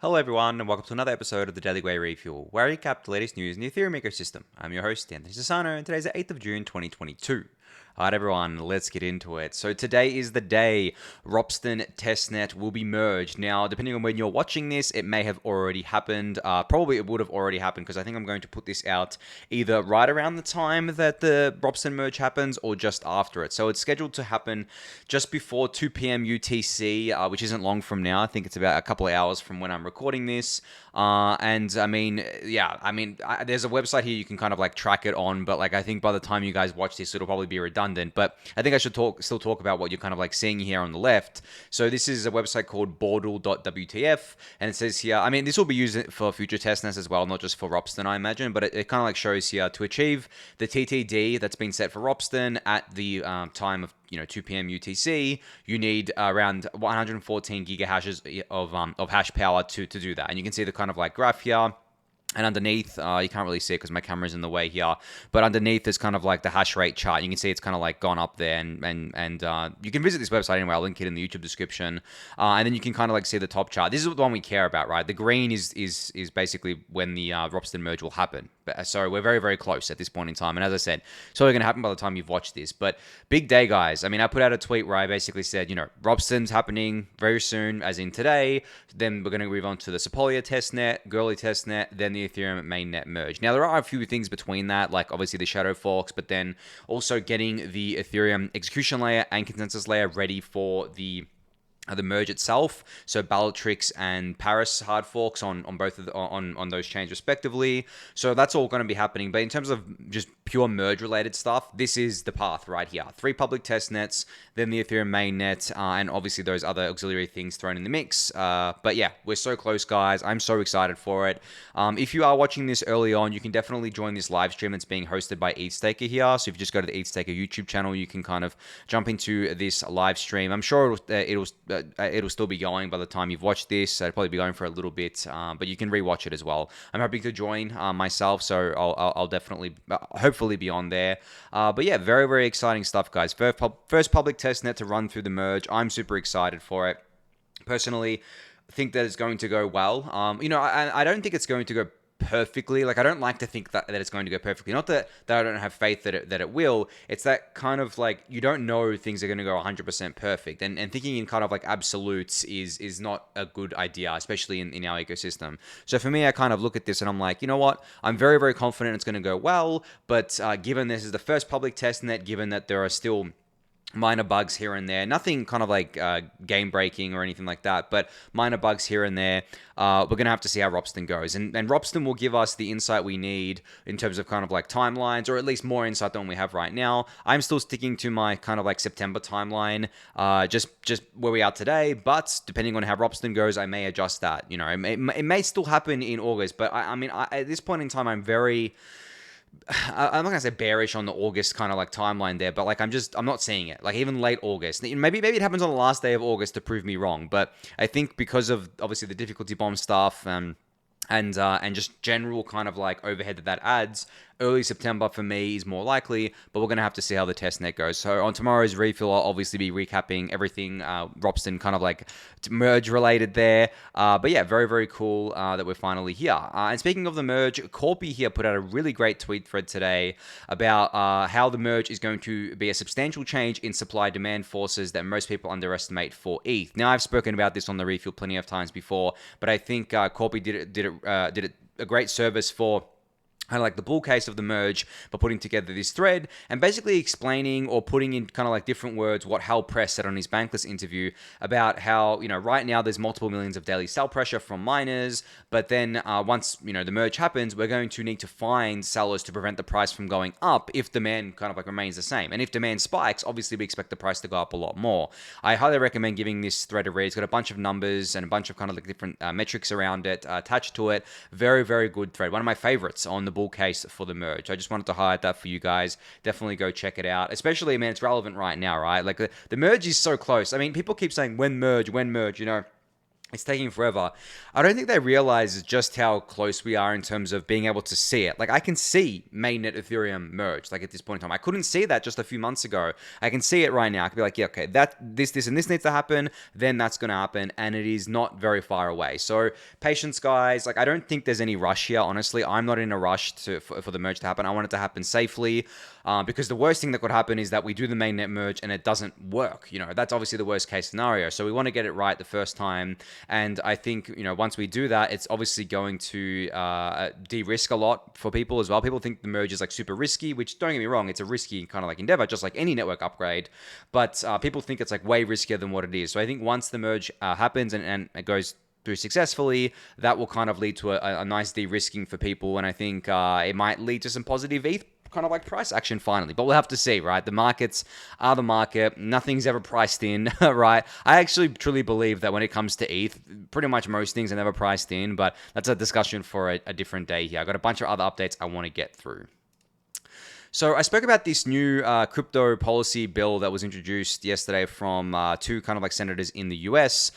Hello everyone, and welcome to another episode of the Daily Gwei Refuel, where I recap the latest news in the Ethereum ecosystem. I'm your host, Anthony Sassano, and today's the 8th of June, 2022. Alright everyone, let's get into it. So today is the day Ropsten testnet will be merged. Now, depending on when you're watching this, it may have already happened. Probably it would have already happened because I think I'm going to put this out either right around the time that the Ropsten merge happens or just after it. So it's scheduled to happen just before 2 p.m. UTC, which isn't long from now. I think it's about a couple of hours from when I'm recording this. There's a website here you can kind of like track it on, but like I think by the time you guys watch this, it'll probably be redundant. But I think I should still talk about what you're kind of like seeing here on the left. So this is a website called bordel.wtf, and it says here, this will be used for future testnets as well, not just for Ropsten, I imagine, but it kind of like shows here to achieve the TTD that's been set for Ropsten at the time of 2 p.m. UTC, you need around 114 gigahashes of hash power to do that. And you can see the kind of like graph here. And underneath, you can't really see it because my camera's in the way here, but underneath is kind of like the hash rate chart. You can see it's kind of like gone up there, and you can visit this website anyway. I'll link it in the YouTube description, and then you can kind of like see the top chart. This is the one we care about, right? The green is basically when the Ropsten merge will happen. So we're very, very close at this point in time. And as I said, it's only going to happen by the time you've watched this. But big day, guys. I put out a tweet where I basically said, Ropsten's happening very soon, as in today. Then we're going to move on to the Sepolia testnet, Görli testnet, then the Ethereum mainnet merge. Now, there are a few things between that, like obviously the shadow forks, but then also getting the Ethereum execution layer and consensus layer ready for the merge itself. So Bellatrix and Paris hard forks on both of on those chains respectively. So that's all going to be happening. But in terms of just pure merge related stuff, this is the path right here. 3 public test nets, then the Ethereum mainnet, and obviously those other auxiliary things thrown in the mix. But yeah, we're so close, guys. I'm so excited for it. If you are watching this early on, you can definitely join this live stream that's being hosted by ETHStaker here. So if you just go to the ETHStaker YouTube channel, you can kind of jump into this live stream. I'm sure it'll still be going by the time you've watched this. It'll probably be going for a little bit, but you can rewatch it as well. I'm happy to join myself, so I'll definitely, hopefully be on there. But yeah, very, very exciting stuff, guys. First public testnet to run through the merge. I'm super excited for it. Personally, I think that it's going to go well. I don't think it's going to go perfectly. Like, I don't like to think that it's going to go perfectly. Not that I don't have faith that it will. It's that kind of like, you don't know things are going to go 100% perfect. And thinking in kind of like absolutes is not a good idea, especially in our ecosystem. So for me, I kind of look at this and I'm like, you know what? I'm very, very confident it's going to go well. But given this is the first public testnet, given that there are still minor bugs here and there, nothing kind of like game breaking or anything like that, but minor bugs here and there. We're going to have to see how Ropsten goes. And Ropsten will give us the insight we need in terms of kind of like timelines, or at least more insight than we have right now. I'm still sticking to my kind of like September timeline, just where we are today. But depending on how Ropsten goes, I may adjust that. It may still happen in August, but at this point in time, I'm not gonna say bearish on the August kind of like timeline there, but like I'm not seeing it. Like even late August, maybe it happens on the last day of August to prove me wrong. But I think because of obviously the difficulty bomb stuff, and just general kind of like overhead that adds, early September for me is more likely, but we're going to have to see how the testnet goes. So on tomorrow's refill, I'll obviously be recapping everything Ropsten kind of like merge related there. But yeah, very, very cool that we're finally here. And speaking of the merge, Korpi here put out a really great tweet thread today about how the merge is going to be a substantial change in supply-demand forces that most people underestimate for ETH. Now, I've spoken about this on the refill plenty of times before, but I think Korpi did a great service for kind of like the bull case of the merge by putting together this thread and basically explaining or putting in kind of like different words what Hal Press said on his Bankless interview about how, right now there's multiple millions of daily sell pressure from miners, but then once, the merge happens, we're going to need to find sellers to prevent the price from going up if demand kind of like remains the same. And if demand spikes, obviously we expect the price to go up a lot more. I highly recommend giving this thread a read. It's got a bunch of numbers and a bunch of kind of like different metrics around it attached to it. Very, very good thread. One of my favorites on the bull case for the merge. I just wanted to highlight that for you guys. Definitely go check it out. Especially, it's relevant right now, right? Like the merge is so close. People keep saying when merge, It's taking forever. I don't think they realize just how close we are in terms of being able to see it. Like, I can see mainnet Ethereum merge, like, at this point in time. I couldn't see that just a few months ago. I can see it right now. I can be like, yeah, okay, this, and this needs to happen, then that's going to happen, and it is not very far away. So, patience, guys. Like, I don't think there's any rush here, honestly. I'm not in a rush for the merge to happen. I want it to happen safely, because the worst thing that could happen is that we do the mainnet merge and it doesn't work. That's obviously the worst case scenario. So, we want to get it right the first time. And I think, once we do that, it's obviously going to de-risk a lot for people as well. People think the merge is like super risky, which, don't get me wrong, it's a risky kind of like endeavor, just like any network upgrade. But people think it's like way riskier than what it is. So I think once the merge happens and it goes through successfully, that will kind of lead to a nice de-risking for people. And I think it might lead to some positive ETH kind of like price action finally, but we'll have to see, right? The markets are the market. Nothing's ever priced in, right? I actually truly believe that when it comes to ETH, pretty much most things are never priced in, but that's a discussion for a different day here. I got a bunch of other updates I want to get through. So I spoke about this new crypto policy bill that was introduced yesterday from two kind of like senators in the US.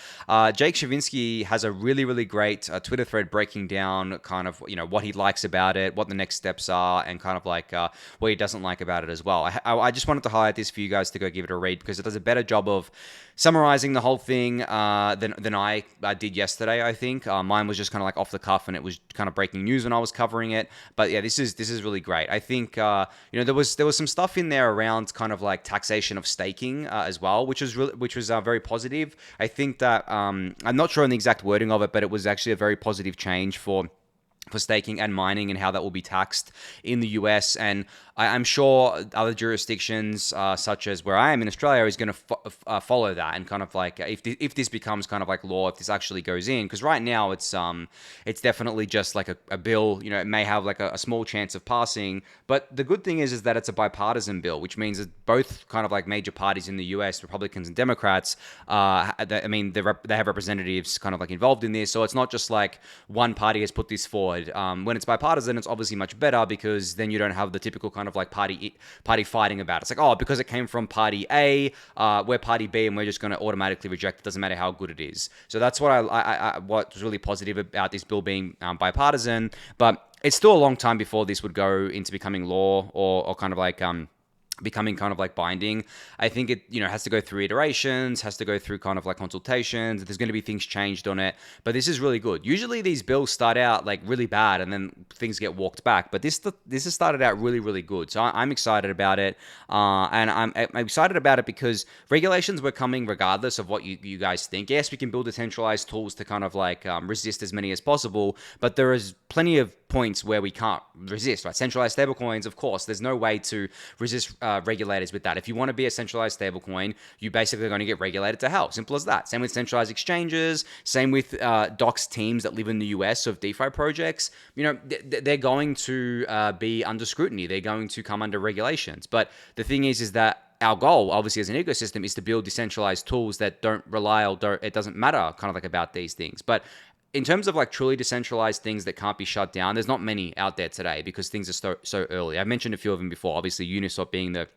Jake Shavinsky has a really, really great Twitter thread breaking down kind of, what he likes about it, what the next steps are, and kind of like what he doesn't like about it as well. I just wanted to highlight this for you guys to go give it a read because it does a better job of summarizing the whole thing than I did yesterday, I think. Mine was just kind of like off the cuff and it was kind of breaking news when I was covering it. But yeah, this is really great. I think there was some stuff in there around kind of like taxation of staking as well, which was very positive. I think that I'm not sure on the exact wording of it, but it was actually a very positive change for staking and mining and how that will be taxed in the US. And I'm sure other jurisdictions, such as where I am in Australia, is going to follow that and kind of like if this becomes kind of like law, if this actually goes in, because right now it's definitely just like a bill. It may have like a small chance of passing, but the good thing is that it's a bipartisan bill, which means that both kind of like major parties in the US, Republicans and Democrats, they have representatives kind of like involved in this, so it's not just like one party has put this forward. When it's bipartisan, it's obviously much better because then you don't have the typical kind of like party fighting about it. It's like, oh, because it came from party A, we're party B, and we're just going to automatically reject it. Doesn't matter how good it is. So that's what what's really positive about this bill being bipartisan. But it's still a long time before this would go into becoming law or kind of like becoming kind of like binding. I think it has to go through iterations, has to go through kind of like consultations. There's going to be things changed on it, but this is really good. Usually these bills start out like really bad and then things get walked back, but this has started out really, really good. So I'm excited about it, and I'm excited about it because regulations were coming regardless of what you guys think. Yes, we can build decentralized tools to kind of like resist as many as possible, but there is plenty of points where we can't resist, right? Centralized stablecoins, of course, there's no way to resist regulators with that. If you want to be a centralized stablecoin, you basically are going to get regulated to hell. Simple as that. Same with centralized exchanges. Same with docs teams that live in the US of DeFi projects. They're going to be under scrutiny. They're going to come under regulations. But the thing is that our goal, obviously, as an ecosystem, is to build decentralized tools that don't rely or it doesn't matter kind of like about these things. But in terms of like truly decentralized things that can't be shut down, there's not many out there today because things are so early. I've mentioned a few of them before, obviously Uniswap being the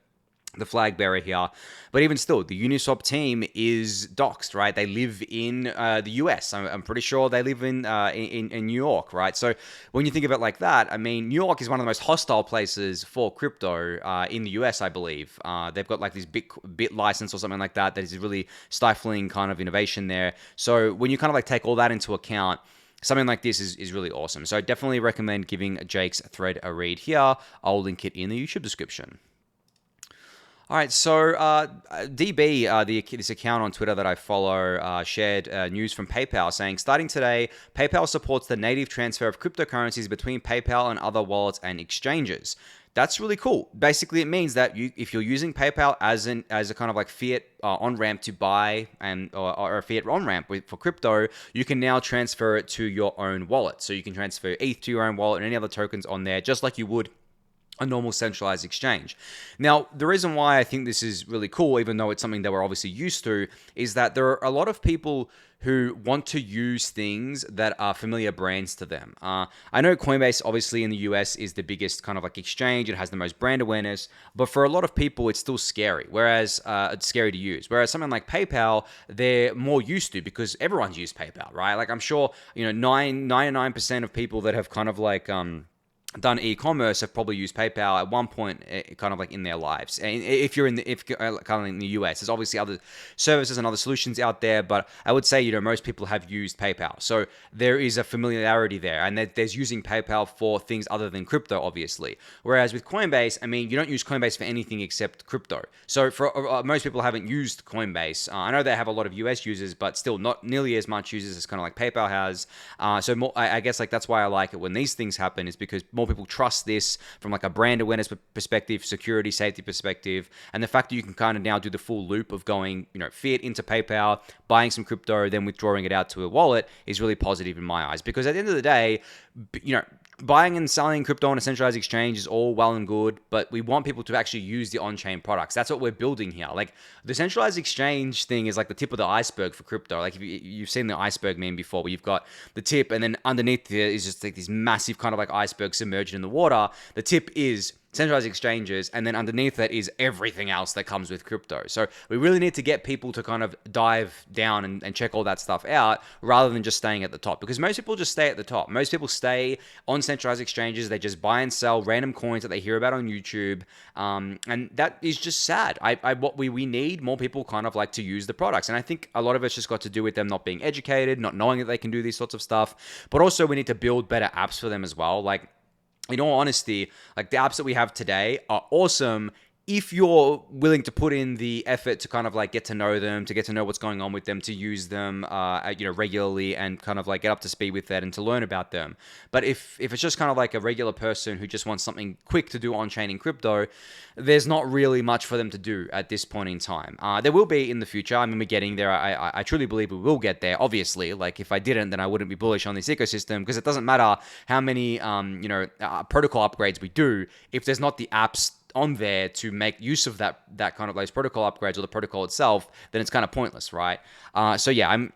flag bearer here, but even still, the Uniswap team is doxed, right? They live in the US. I'm pretty sure they live in New York, right? So when you think of it like that, I mean, New York is one of the most hostile places for crypto in the US, I believe. They've got like this bit license or something like that is really stifling kind of innovation there. So when you kind of like take all that into account, something like this is really awesome. So I definitely recommend giving Jake's thread a read here. I'll link it in the YouTube description. All right, so DB, this account on Twitter that I follow, shared news from PayPal saying, starting today, PayPal supports the native transfer of cryptocurrencies between PayPal and other wallets and exchanges. That's really cool. Basically, it means that if you're using PayPal as a kind of like fiat on-ramp to buy or a fiat on-ramp for crypto, you can now transfer it to your own wallet. So you can transfer ETH to your own wallet and any other tokens on there, just like you would a normal centralized exchange. Now, the reason why I think this is really cool, even though it's something that we're obviously used to, is that there are a lot of people who want to use things that are familiar brands to them. I know Coinbase, obviously in the US, is the biggest kind of like exchange. It has the most brand awareness, but for a lot of people, it's still scary. Whereas it's scary to use. Whereas something like PayPal, they're more used to because everyone's used PayPal, right? Like I'm sure 99% of people that have kind of like done e-commerce have probably used PayPal at one point, kind of like in their lives. And if you're kind of in the US, there's obviously other services and other solutions out there, but I would say most people have used PayPal, so there is a familiarity there, and there's using PayPal for things other than crypto, obviously. Whereas with Coinbase, I mean, you don't use Coinbase for anything except crypto. So for most people haven't used Coinbase. I know they have a lot of US users, but still not nearly as much users as kind of like PayPal has. So more, I guess like that's why I like it when these things happen, is because more people trust this from like a brand awareness perspective, security, safety perspective, and the fact that you can kind of now do the full loop of going, fiat into PayPal, buying some crypto, then withdrawing it out to a wallet is really positive in my eyes. Because at the end of the day, buying and selling crypto on a centralized exchange is all well and good, but we want people to actually use the on-chain products. That's what we're building here. Like the centralized exchange thing is like the tip of the iceberg for crypto. Like if you've seen the iceberg meme before, where you've got the tip and then underneath there is just like this massive kind of like iceberg submerged in the water. The tip is centralized exchanges, and then underneath that is everything else that comes with crypto. So we really need to get people to kind of dive down and check all that stuff out, rather than just staying at the top, because most people just stay at the top. Most people stay on centralized exchanges. They just buy and sell random coins that they hear about on YouTube, and that is just sad. What we need more people kind of like to use the products, and I think a lot of it's just got to do with them not being educated, not knowing that they can do these sorts of stuff, but also we need to build better apps for them as well. Like, in all honesty, like the apps that we have today are awesome if you're willing to put in the effort to kind of like get to know them, to get to know what's going on with them, to use them, regularly, and kind of like get up to speed with that and to learn about them. But if it's just kind of like a regular person who just wants something quick to do on-chain in crypto, there's not really much for them to do at this point in time. There will be in the future. I mean, we're getting there. I truly believe we will get there. Obviously, like if I didn't, then I wouldn't be bullish on this ecosystem, because it doesn't matter how many protocol upgrades we do if there's not the apps on there to make use of that kind of those protocol upgrades or the protocol itself, then it's kind of pointless, right? So yeah, I'm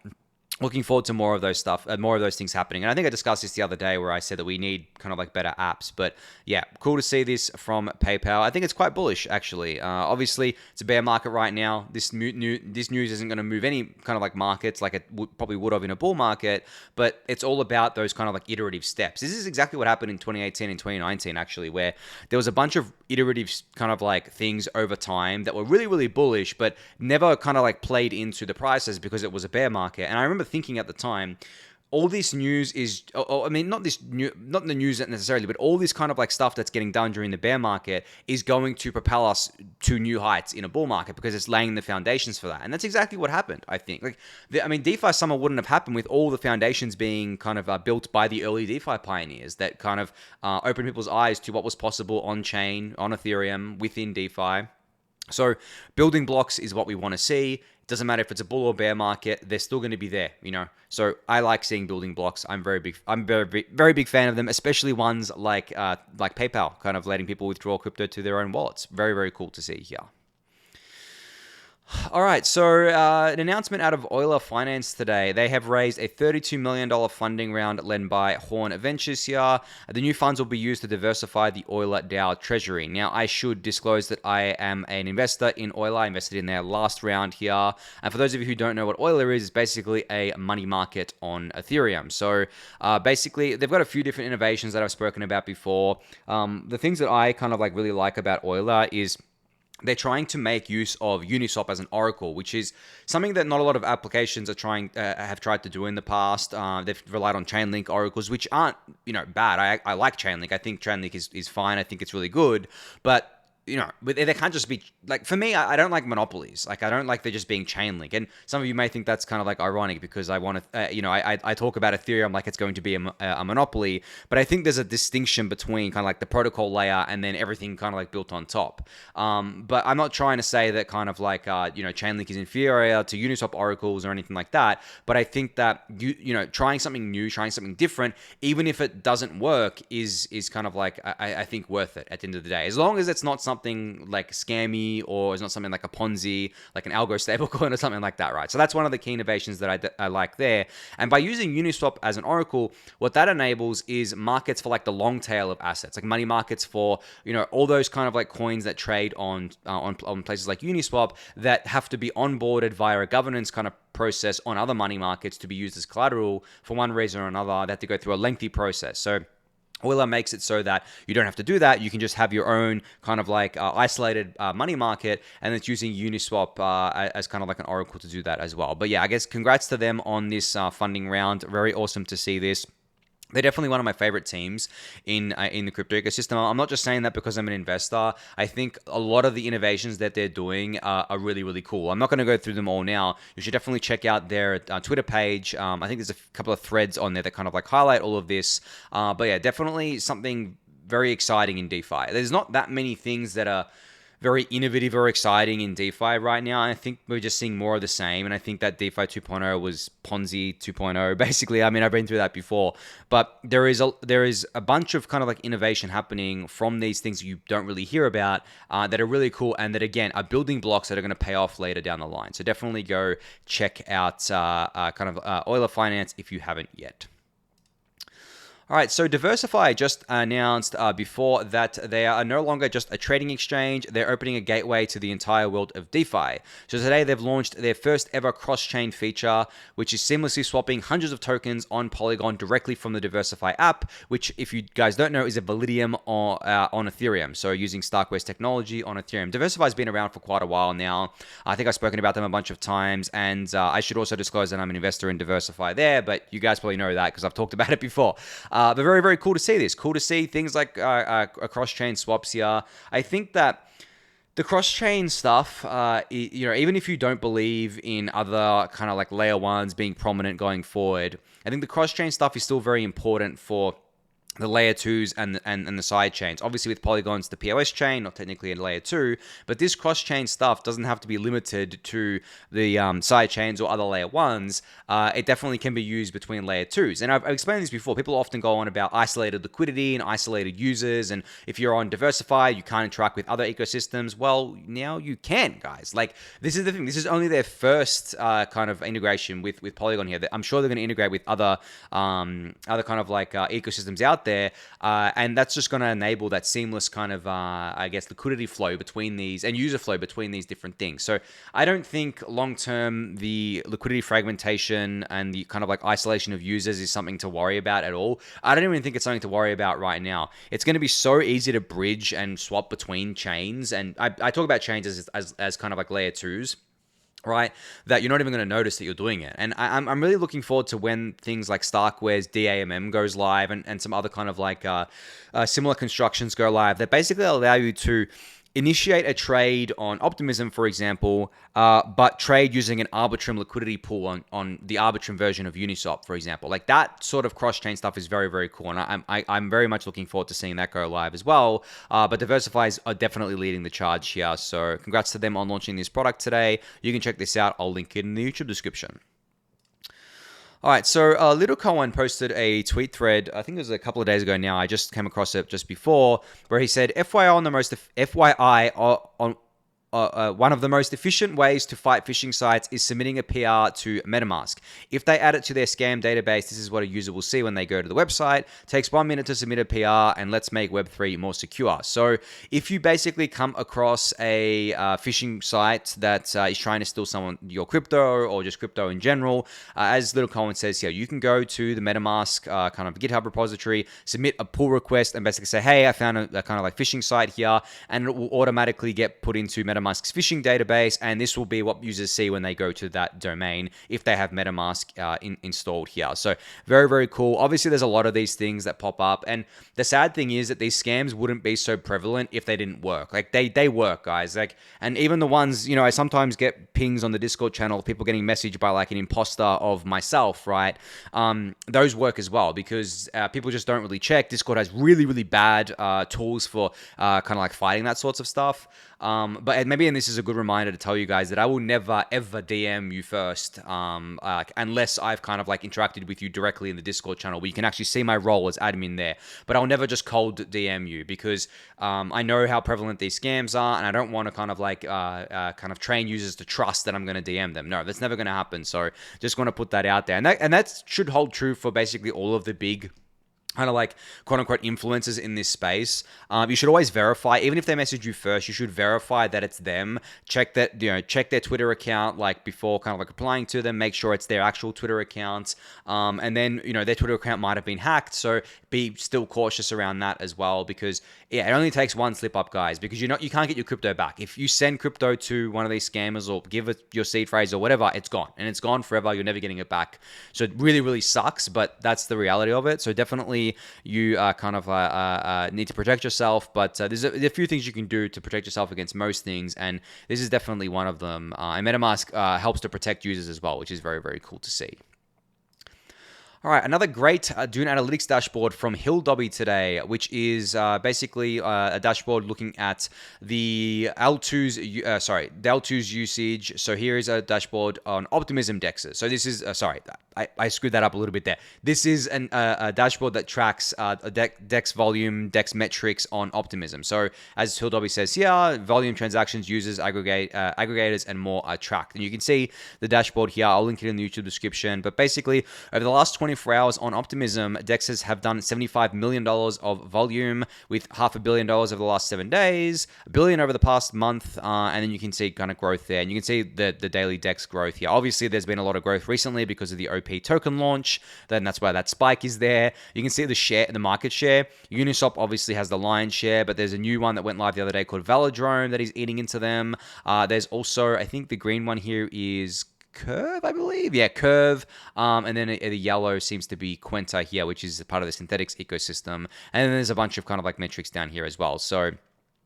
looking forward to more of those things happening. And I think I discussed this the other day where I said that we need kind of like better apps. But yeah, cool to see this from PayPal. I think it's quite bullish, actually. Obviously, it's a bear market right now. This news isn't going to move any kind of like markets like it probably would have in a bull market, but it's all about those kind of like iterative steps. This is exactly what happened in 2018 and 2019, actually, where there was a bunch of iterative kind of like things over time that were really, really bullish, but never kind of like played into the prices because it was a bear market. And I remember thinking at the time, all this news is, I mean, not the news necessarily, but all this kind of like stuff that's getting done during the bear market is going to propel us to new heights in a bull market, because it's laying the foundations for that. And that's exactly what happened, I think. Like, DeFi summer wouldn't have happened with all the foundations being kind of built by the early DeFi pioneers that kind of opened people's eyes to what was possible on chain, on Ethereum, within DeFi. So building blocks is what we want to see. It doesn't matter if it's a bull or bear market, they're still going to be there, So I like seeing building blocks. I'm very big fan of them, especially ones like PayPal, kind of letting people withdraw crypto to their own wallets. Very, very cool to see here. All right, so an announcement out of Euler Finance today. They have raised a $32 million funding round led by Horn Ventures here. The new funds will be used to diversify the Euler DAO treasury. Now, I should disclose that I am an investor in Euler. I invested in their last round here. And for those of you who don't know what Euler is, it's basically a money market on Ethereum. So basically, they've got a few different innovations that I've spoken about before. The things that I kind of like really like about Euler is they're trying to make use of Uniswap as an oracle, which is something that not a lot of applications are have tried to do in the past. They've relied on Chainlink oracles, which aren't bad. I like Chainlink. I think Chainlink is fine. I think it's really good, but but they can't just be like, for me, I don't like monopolies. Like, I don't like they're just being chain link. And some of you may think that's kind of like ironic because I want to, I talk about Ethereum like it's going to be a monopoly, but I think there's a distinction between kind of like the protocol layer and then everything kind of like built on top. But I'm not trying to say that kind of like, chain link is inferior to Uniswap oracles or anything like that. But I think that, trying something new, trying something different, even if it doesn't work, is kind of like, I think worth it at the end of the day. As long as it's not something like scammy or it's not something like a Ponzi, like an algo stablecoin or something like that, right? So that's one of the key innovations that I like there. And by using Uniswap as an oracle, what that enables is markets for like the long tail of assets, like money markets for, all those kind of like coins that trade on places like Uniswap that have to be onboarded via a governance kind of process on other money markets to be used as collateral for one reason or another. They have to go through a lengthy process. So Euler makes it so that you don't have to do that. You can just have your own kind of like isolated money market, and it's using Uniswap as kind of like an oracle to do that as well. But yeah, I guess congrats to them on this funding round. Very awesome to see this. They're definitely one of my favorite teams in the crypto ecosystem. I'm not just saying that because I'm an investor. I think a lot of the innovations that they're doing are really, really cool. I'm not going to go through them all now. You should definitely check out their Twitter page. I think there's a couple of threads on there that kind of like highlight all of this. But yeah, definitely something very exciting in DeFi. There's not that many things that are very innovative or exciting in DeFi right now. I think we're just seeing more of the same. And I think that DeFi 2.0 was Ponzi 2.0. Basically, I mean, I've been through that before. But there is a bunch of kind of like innovation happening from these things that you don't really hear about that are really cool and that, again, are building blocks that are going to pay off later down the line. So definitely go check out Euler Finance if you haven't yet. All right, so DiversiFi just announced before that they are no longer just a trading exchange. They're opening a gateway to the entire world of DeFi. So today they've launched their first ever cross-chain feature, which is seamlessly swapping hundreds of tokens on Polygon directly from the DiversiFi app, which, if you guys don't know, is a Validium on Ethereum. So using Starkware's technology on Ethereum. DiversiFi has been around for quite a while now. I think I've spoken about them a bunch of times, and I should also disclose that I'm an investor in DiversiFi there, but you guys probably know that because I've talked about it before. But very, very cool to see this. Cool to see things like cross-chain swaps here. I think that the cross-chain stuff, even if you don't believe in other kind of like layer ones being prominent going forward, I think the cross-chain stuff is still very important for the layer 2s and the side chains. Obviously with Polygon's the POS chain, not technically a layer 2, but this cross-chain stuff doesn't have to be limited to the side chains or other layer 1s. It definitely can be used between layer 2s. And I've explained this before. People often go on about isolated liquidity and isolated users, and if you're on DiversiFi, you can't interact with other ecosystems. Well, now you can, guys. Like, this is the thing. This is only their first kind of integration with Polygon here. I'm sure they're going to integrate with other kind of like ecosystems out there, and that's just going to enable that seamless kind of liquidity flow between these and user flow between these different things. So I don't think long term the liquidity fragmentation and the kind of like isolation of users is something to worry about at all. I don't even think it's something to worry about right now. It's going to be so easy to bridge and swap between chains, and I talk about chains as kind of like layer 2s, right, that you're not even going to notice that you're doing it. And I'm really looking forward to when things like Starkware's DAMM goes live and some other kind of like similar constructions go live that basically allow you to initiate a trade on Optimism, for example, but trade using an Arbitrum liquidity pool on the Arbitrum version of Uniswap, for example. Like, that sort of cross-chain stuff is very, very cool, and I'm very much looking forward to seeing that go live as well. But DiversiFi are definitely leading the charge here, so congrats to them on launching this product today. You can check this out. I'll link it in the YouTube description. All right, so Litocoen posted a tweet thread, I think it was a couple of days ago now. I just came across it just before, where he said, FYI on one of the most efficient ways to fight phishing sites is submitting a PR to Metamask. If they add it to their scam database, this is what a user will see when they go to the website. It takes 1 minute to submit a PR, and let's make Web3 more secure. So if you basically come across a phishing site that is trying to steal your crypto or just crypto in general, as Litocoen says here, you can go to the Metamask kind of GitHub repository, submit a pull request, and basically say, hey, I found a kind of like phishing site here, and it will automatically get put into Metamask Metamask's phishing database, and this will be what users see when they go to that domain if they have Metamask installed here. So very, very cool. Obviously, there's a lot of these things that pop up, and the sad thing is that these scams wouldn't be so prevalent if they didn't work. Like they work, guys. Like, and even the ones, I sometimes get pings on the Discord channel, people getting messaged by like an imposter of myself, right? Those work as well because people just don't really check. Discord has really, really bad tools for kind of like fighting that sorts of stuff. But maybe, and this is a good reminder to tell you guys that I will never ever DM you first, unless I've kind of like interacted with you directly in the Discord channel where you can actually see my role as admin there. But I'll never just cold DM you because I know how prevalent these scams are, and I don't want to kind of like kind of train users to trust that I'm going to DM them. No, that's never going to happen. So just want to put that out there, and that should hold true for basically all of the big kind of like quote unquote influencers in this space. You should always verify, even if they message you first, you should verify that it's them. Check that, check their Twitter account like before kind of like replying to them, make sure it's their actual Twitter account. And then, their Twitter account might have been hacked. So be still cautious around that as well, because it only takes one slip up, guys, because you can't get your crypto back. If you send crypto to one of these scammers or give it your seed phrase or whatever, it's gone, and it's gone forever. You're never getting it back. So it really, really sucks, but that's the reality of it. So definitely you kind of need to protect yourself, but there's a few things you can do to protect yourself against most things, and this is definitely one of them. And MetaMask helps to protect users as well, which is very, very cool to see. All right, another great Dune Analytics dashboard from Hilldobby today, which is basically a dashboard looking at the L2's usage. So here is a dashboard on Optimism DEXs. So this is, I screwed that up a little bit there. This is a dashboard that tracks DEX volume, DEX metrics on Optimism. So as Hilldobby says here, volume, transactions, users, aggregators, and more are tracked. And you can see the dashboard here. I'll link it in the YouTube description. But basically, over the last 24 hours on Optimism, DEXs have done $75 million of volume with $500 million over the last 7 days, $1 billion over the past month, and then you can see kind of growth there. And you can see the daily DEX growth here. Obviously, there's been a lot of growth recently because of the OP token launch. Then that's why that spike is there. You can see the market share. Uniswap obviously has the lion's share, but there's a new one that went live the other day called Velodrome that is eating into them. There's also, I think the green one here is Curve, I believe. Yeah, Curve. And then the yellow seems to be Quenta here, which is part of the synthetics ecosystem. And then there's a bunch of kind of like metrics down here as well. So,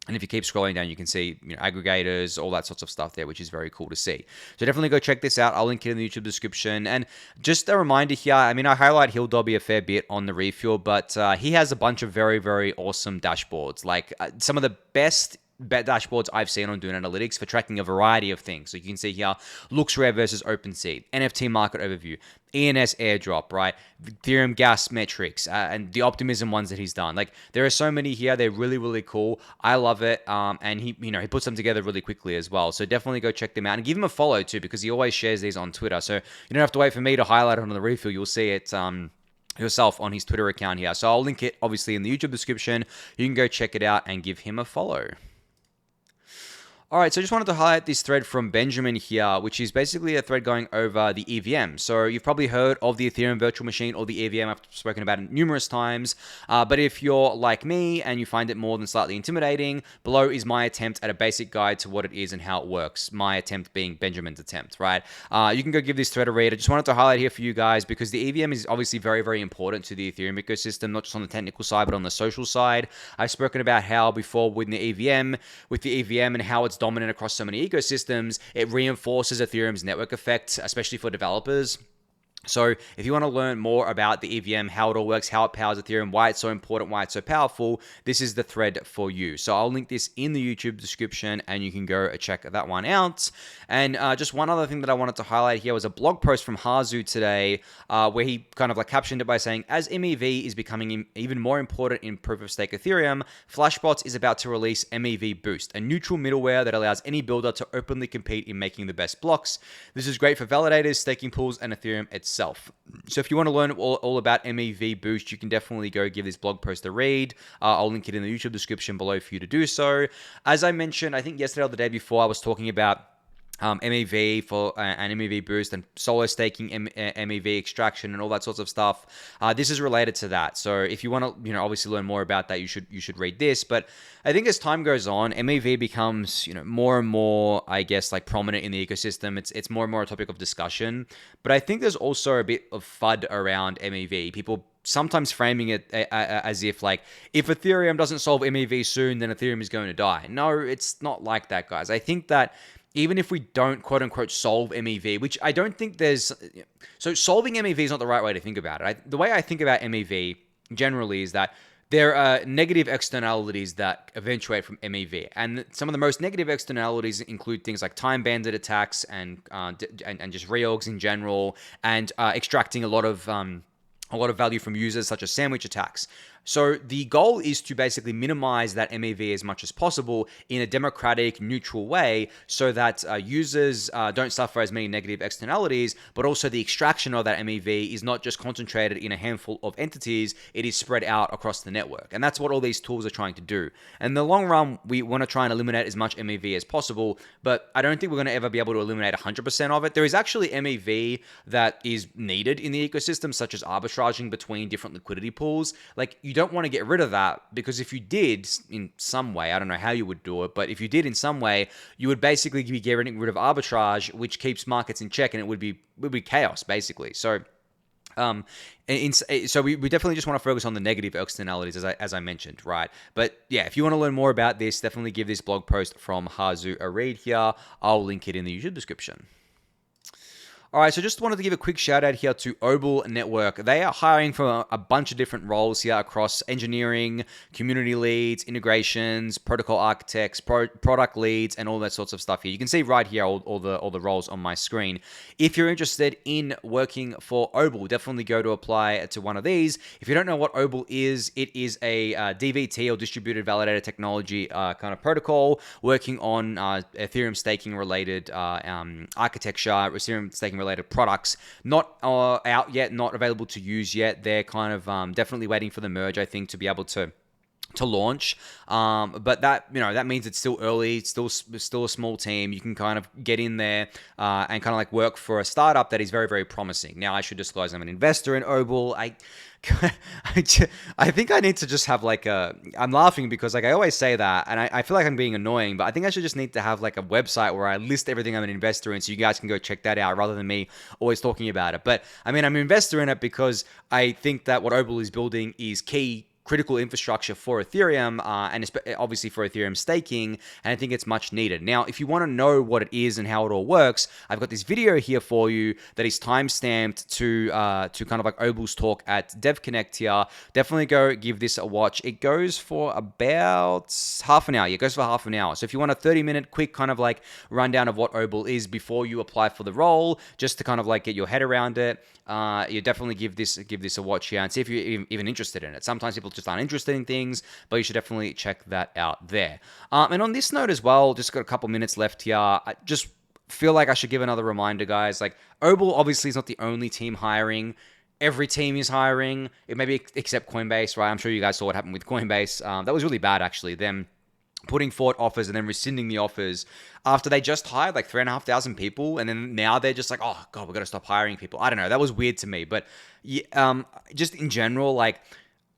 and if you keep scrolling down, you can see aggregators, all that sorts of stuff there, which is very cool to see. So definitely go check this out. I'll link it in the YouTube description. And just a reminder here, I highlight Hilldobby a fair bit on the Refuel, but he has a bunch of very, very awesome dashboards. Like some of the best dashboards I've seen on Dune Analytics for tracking a variety of things. So you can see here, looks rare versus OpenSea, NFT market overview, ENS airdrop, right? Ethereum gas metrics, and the Optimism ones that he's done. Like there are so many here. They're really, really cool. I love it. And he puts them together really quickly as well. So definitely go check them out and give him a follow too, because he always shares these on Twitter. So you don't have to wait for me to highlight it on the Refuel. You'll see it, yourself on his Twitter account here. So I'll link it obviously in the YouTube description. You can go check it out and give him a follow. All right, so I just wanted to highlight this thread from Benjamin here, which is basically a thread going over the EVM. So you've probably heard of the Ethereum virtual machine or the EVM. I've spoken about it numerous times. But if you're like me and you find it more than slightly intimidating, below is my attempt at a basic guide to what it is and how it works. My attempt being Benjamin's attempt, right? You can go give this thread a read. I just wanted to highlight here for you guys because the EVM is obviously very, very important to the Ethereum ecosystem, not just on the technical side, but on the social side. I've spoken about how before with the EVM and how it's dominant across so many ecosystems, it reinforces Ethereum's network effect, especially for developers. So if you want to learn more about the EVM, how it all works, how it powers Ethereum, why it's so important, why it's so powerful, this is the thread for you. So I'll link this in the YouTube description and you can go check that one out. And just one other thing that I wanted to highlight here was a blog post from Hasu today where he kind of like captioned it by saying, as MEV is becoming even more important in proof-of-stake Ethereum, Flashbots is about to release MEV Boost, a neutral middleware that allows any builder to openly compete in making the best blocks. This is great for validators, staking pools, and Ethereum itself. So if you want to learn all about MEV Boost, you can definitely go give this blog post a read. I'll link it in the YouTube description below for you to do so. As I mentioned, I think yesterday or the day before, I was talking about MEV for an MEV boost and solo staking MEV extraction and all that sorts of stuff. This is related to that. So if you want to, obviously learn more about that, you should read this. But I think as time goes on, MEV becomes, more and more, I guess, like prominent in the ecosystem. It's more and more a topic of discussion. But I think there's also a bit of FUD around MEV. People sometimes framing it as if like, if Ethereum doesn't solve MEV soon, then Ethereum is going to die. No, it's not like that, guys. I think that even if we don't quote unquote solve MEV, which I don't think so solving MEV is not the right way to think about it. The way I think about MEV generally is that there are negative externalities that eventuate from MEV, and some of the most negative externalities include things like time bandit attacks and just reorgs in general, and extracting a lot of value from users, such as sandwich attacks. So the goal is to basically minimize that MEV as much as possible in a democratic, neutral way, so that users don't suffer as many negative externalities, but also the extraction of that MEV is not just concentrated in a handful of entities, it is spread out across the network. And that's what all these tools are trying to do. In the long run, we want to try and eliminate as much MEV as possible, but I don't think we're going to ever be able to eliminate 100% of it. There is actually MEV that is needed in the ecosystem, such as arbitraging between different liquidity pools. Like, you don't want to get rid of that, because if you did in some way, I don't know how you would do it, but if you did in some way, you would basically be getting rid of arbitrage, which keeps markets in check, and it would be chaos basically. So so we definitely just want to focus on the negative externalities, as I mentioned, right? But yeah, if you want to learn more about this, definitely give this blog post from Hasu a read here. I'll link it in the YouTube description. All right, so just wanted to give a quick shout out here to Obol Network. They are hiring for a bunch of different roles here across engineering, community leads, integrations, protocol architects, product leads, and all that sorts of stuff here. You can see right here all the roles on my screen. If you're interested in working for Obol, definitely go to apply to one of these. If you don't know what Obol is, it is a DVT or distributed validator technology kind of protocol working on Ethereum staking related architecture, Ethereum staking related products. Not out yet, not available to use yet. They're kind of definitely waiting for the merge, I think, to be able to launch, but that means it's still early. It's still a small team. You can kind of get in there and kind of like work for a startup that is very, very promising. Now, I should disclose I'm an investor in Obol. I think I need to just have like I'm laughing because like I always say that, and I feel like I'm being annoying, but I think I should just need to have like a website where I list everything I'm an investor in, so you guys can go check that out rather than me always talking about it. But I mean, I'm an investor in it because I think that what Obol is building is key critical infrastructure for Ethereum and obviously for Ethereum staking, and I think it's much needed. Now, if you want to know what it is and how it all works, I've got this video here for you that is timestamped to kind of like Obol's talk at DevConnect here. Definitely go give this a watch. It goes for about half an hour. It goes for half an hour. So if you want a 30-minute quick kind of like rundown of what Obol is before you apply for the role, just to kind of like get your head around it, you definitely give this a watch here and see if you're even interested in it. Sometimes people just aren't interested in things, but you should definitely check that out there. And on this note as well, just got a couple minutes left here. I just feel like I should give another reminder, guys. Like, Obol obviously is not the only team hiring. Every team is hiring, maybe except Coinbase, right? I'm sure you guys saw what happened with Coinbase. That was really bad, actually. Them putting forward offers and then rescinding the offers after they just hired like 3,500 people, and then now they're just like, oh god, we've got to stop hiring people. I don't know. That was weird to me, but just in general, like,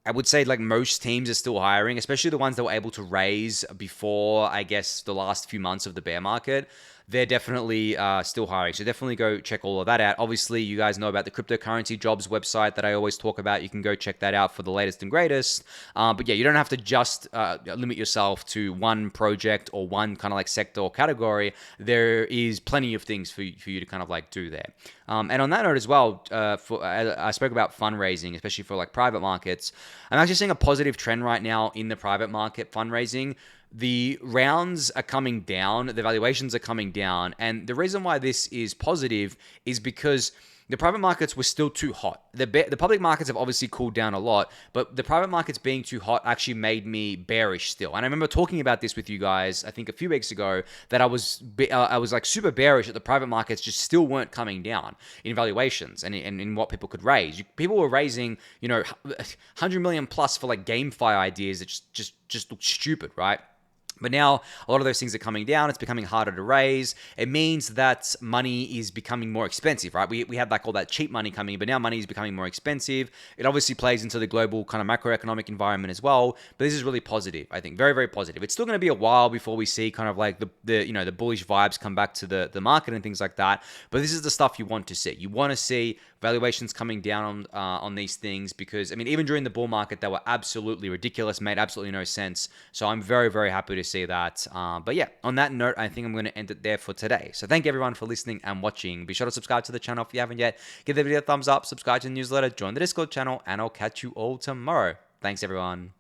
I would say like most teams are still hiring, especially the ones that were able to raise before, I guess, the last few months of the bear market. They're definitely still hiring. So definitely go check all of that out. Obviously, you guys know about the cryptocurrency jobs website that I always talk about. You can go check that out for the latest and greatest. But yeah, you don't have to just limit yourself to one project or one kind of like sector or category. There is plenty of things for you to kind of like do there. And on that note as well, I spoke about fundraising, especially for like private markets. I'm actually seeing a positive trend right now in the private market fundraising. The rounds are coming down, the valuations are coming down, and the reason why this is positive is because the private markets were still too hot. The public markets have obviously cooled down a lot, but the private markets being too hot actually made me bearish still. And I remember talking about this with you guys, I think a few weeks ago, that I was like super bearish that the private markets just still weren't coming down in valuations and in what people could raise. People were raising, 100 million plus for like GameFi ideas that just look stupid, right? But now a lot of those things are coming down. It's becoming harder to raise. It means that money is becoming more expensive, right? We had like all that cheap money coming in, but now money is becoming more expensive. It obviously plays into the global kind of macroeconomic environment as well. But this is really positive, I think. Very, very positive. It's still going to be a while before we see kind of like the bullish vibes come back to the market and things like that. But this is the stuff you want to see. You want to see valuations coming down on these things because, I mean, even during the bull market, they were absolutely ridiculous, made absolutely no sense. So I'm very, very happy to see that. But yeah, on that note, I think I'm going to end it there for today. So thank you everyone for listening and watching. Be sure to subscribe to the channel if you haven't yet. Give the video a thumbs up, subscribe to the newsletter, join the Discord channel, and I'll catch you all tomorrow. Thanks everyone.